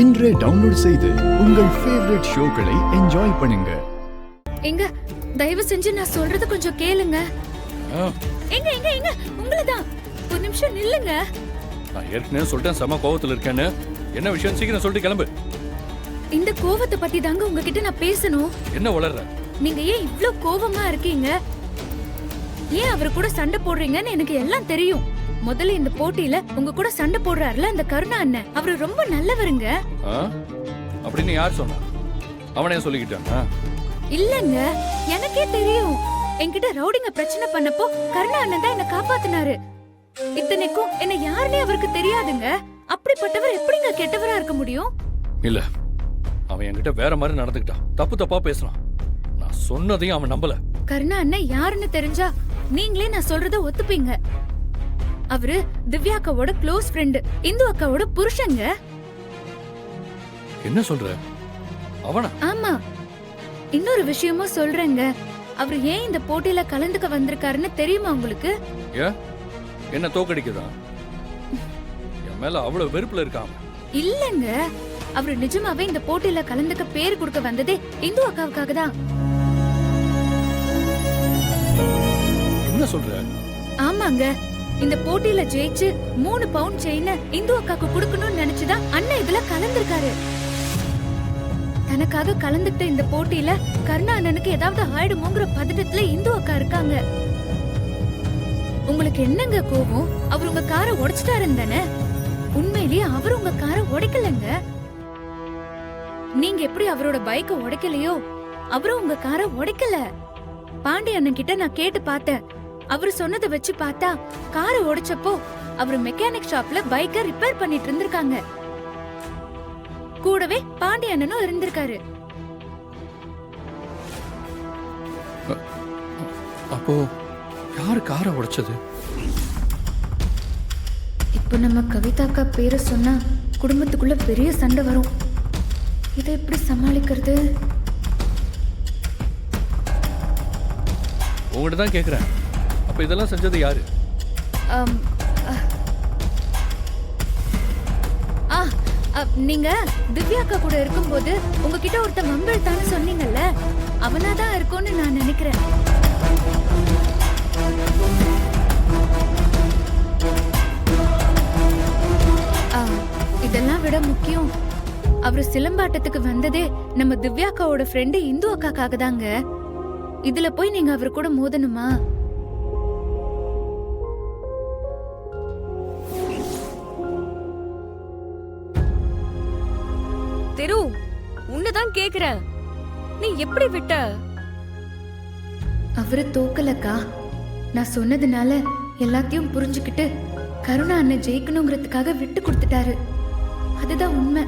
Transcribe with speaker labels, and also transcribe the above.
Speaker 1: இன்றே டவுன்லோட் செய்து உங்கள் ஃபேவரட் ஷோக்களை என்ஜாய் பண்ணுங்க.
Speaker 2: எங்க தயவு செஞ்சு நான் சொல்றது கொஞ்சம் கேளுங்க. எங்க எங்க எங்க உங்களதான் ஒரு நிமிஷம் நில்லுங்க.
Speaker 3: நான் ஏற்கனவே சொல்லிட்டேன் சம கோவத்துல இருக்கேன்னு. என்ன விஷயம் சீக்கிரம் சொல்லிட்டு கிளம்பு.
Speaker 2: இந்த கோவத்தை பத்தி தாங்க உங்ககிட்ட நான் பேசணும்.
Speaker 3: என்ன வளர்ற?
Speaker 2: நீங்க ஏன் இவ்ளோ கோவமா இருக்கீங்க? ஏன் அவரு கூட சண்டை போடுறீங்கன்னு எனக்கு எல்லாம் தெரியும். முதல்ல இந்த போட்டியில உங்க கூட சண்டை போடுறாருல அந்த கருணா அண்ணன், அவரு ரொம்ப நல்லவருங்க.
Speaker 3: அப்படின்னு யார் சொன்னா? அவனே சொல்லிக்கிட்டானா?
Speaker 2: இல்லங்க, எனக்கே தெரியும். என்கிட்ட ரவுடிங்க பிரச்சனை பண்ணப்போ கருணா அண்ணன் தான் என்ன காப்பாத்தினாரு. இத்தனைக்கும் என்ன யாருன்னே அவருக்கு தெரியாதுங்க. அப்படிப்பட்டவர் எப்படிங்க கெட்டவரா இருக்க முடியும்?
Speaker 3: இல்ல, அவன் என்கிட்ட வேற மாதிரி நடந்துக்கிட்டான். தப்பு தப்பா பேசுறான். நான் சொன்னதையும் அவன் நம்பல.
Speaker 2: கருணா அண்ணன் யாருன்னு தெரிஞ்சா நீங்களே நான் சொல்றத ஒத்துப்பீங்க. அவரு திவ்யா அக்காவோட க்ளோஸ் ஃப்ரெண்ட், இந்து அக்காவோட புருஷங்க.
Speaker 3: என்ன சொல்ற? அவனா?
Speaker 2: ஆமா. இன்னொரு விஷயமும் சொல்றேங்க. அவரு ஏன் இந்த போட்டியில கலந்துக்க வந்திருக்காருன்னு தெரியுமா உங்களுக்கு?
Speaker 3: என்ன தோக்கடிக்குதா? என் மேல அவ்வளவு வெறுப்புல இருக்கான்.
Speaker 2: இல்லங்க, அவரு நிஜமாவே இந்த போட்டியில கலந்துக்க பேர் கொடுக்க வந்ததே இந்து அக்காவுக்காக தான்.
Speaker 3: என்ன சொல்ற?
Speaker 2: ஆமாங்க, இந்த போட்டியில ஜெயிச்சு 3 பவுண்ட் செயின இந்து அக்காக்கு கொடுக்கணும்னு நினைச்சுதான் அண்ணன் இதுல கலந்திருக்காரு. தனக்காக கலந்துக்கிட்ட இந்த போட்டியில கருணா அண்ணனுக்கு ஏதாவது ஆயிடுமோங்கிற பதட்டத்துல இந்து அக்கா இருக்காங்க. உங்களுக்கு என்னங்க கோபம்? அவர் உங்க காரை உடைச்சிட்டாருன்னு தானே? உண்மையிலேயே அவர் உங்க காரை உடைக்கலங்க. நீங்க எப்படி அவரோட பைக்கை உடைக்கலையோ அவரும் உங்க காரை உடைக்கல. பாண்டி அண்ணன் கிட்ட நான் கேட்டு பார்த்தேன். அவரு சொன்னதை வச்சு பார்த்தா காரை உடைச்சப்போ அவரு மெக்கானிக் ஷாப்ல பைக்கை ரிப்பேர் பண்ணிட்டு இருந்திருக்காங்க. கூடவே பாண்டி அண்ணனும் இருந்திருக்காரு.
Speaker 3: அப்போ யாரு காரை உடைச்சது?
Speaker 2: இப்ப நம்ம கவிதாக்கா பேரை சொன்னா குடும்பத்துக்குள்ள பெரிய சண்டை வரும். இதை எப்படி சமாளிக்கிறது?
Speaker 3: உங்ககிட்ட தான் கேக்குறேன். அப்ப இதெல்லாம் செஞ்சது யாரு?
Speaker 2: நீங்க திவ்யாக்கா கூட இருக்கும்போது உங்ககிட்ட ஒருத்தன் வம்பிழ்த்தான்னு சொன்னீங்கல்ல, அவனாதான் இருக்கும்னு நான் நினைக்கிறேன். இதெல்லாம் விட முக்கியம், அவரு சிலம்பாட்டத்துக்கு வந்ததே நம்ம திவ்யாக்காவோட ஃப்ரெண்டு இந்து அக்காக்காக தாங்க. இதுல போய் நீங்க அவரு கூட மோதணுமா?
Speaker 4: தெரு, உன்னதான் கேக்குறேன், நீ எப்படி விட்ட?
Speaker 2: அவரு தோக்கலக்கா. நான் சொன்னதுனால எல்லாத்தையும் புரிஞ்சுக்கிட்டு கருணா அண்ணன் ஜெயிக்கணுங்கிறதுக்காக விட்டு கொடுத்துட்டாரு. அதுதான் உண்மை.